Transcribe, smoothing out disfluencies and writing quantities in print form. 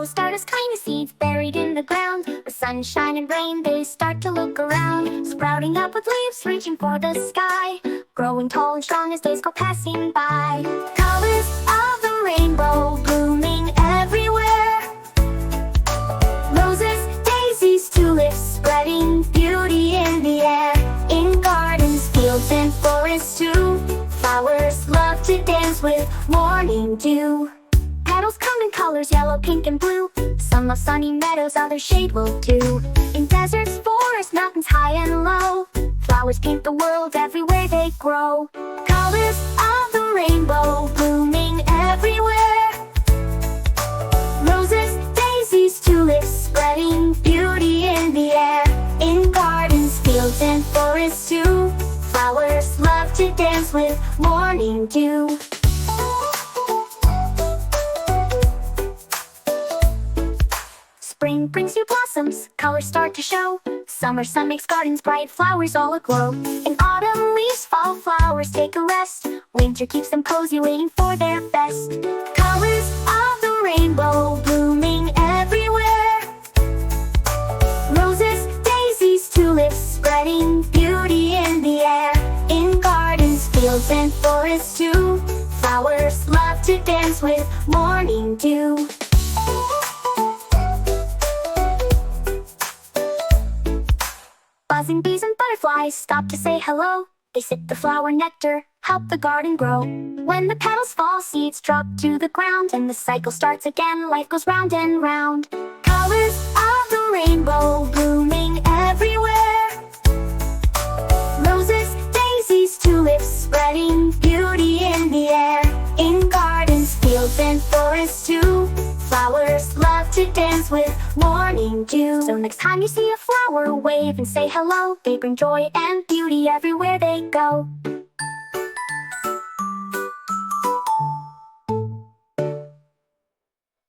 start as tiny seeds buried in the ground. With sunshine and rain, they start to look around, sprouting up with leaves reaching for the sky, growing tall and strong as days go passing by. Colors of the rainbow blooming everywhere. Roses, daisies, tulips, spreading beauty in the air. In gardens, fields, and forests too, flowers love to dance with morning dew. Petals come in colors, yellow, pink, and blue. Some love sunny meadows, others shade will do. In deserts, forests, mountains high and low, flowers paint the world everywhere they grow. Colors of the rainbow blooming everywhere. Roses, daisies, tulips, spreading beauty in the air. In gardens, fields, and forests too, flowers love to dance with morning dew. Spring brings new blossoms, colors start to show. Summer sun makes gardens bright, flowers all aglow. In autumn leaves fall, flowers take a rest. Winter keeps them cozy, waiting for their best. Colors of the rainbow blooming everywhere. Roses, daisies, tulips, spreading beauty in the air. In gardens, fields, and forests too, flowers love to dance with morning dew. Buzzing bees and butterflies stop to say hello. They sip the flower nectar, help the garden grow. When the petals fall, seeds drop to the ground, and the cycle starts again, life goes round and round. Colors of the rainbow blooming everywhere. Roses, daisies, tulips, spreading beauty in the air. In gardens, fields, and forests too, flowers love to dance with morning dew. So next time you see a flower, wave and say hello. They bring joy and beauty everywhere they go.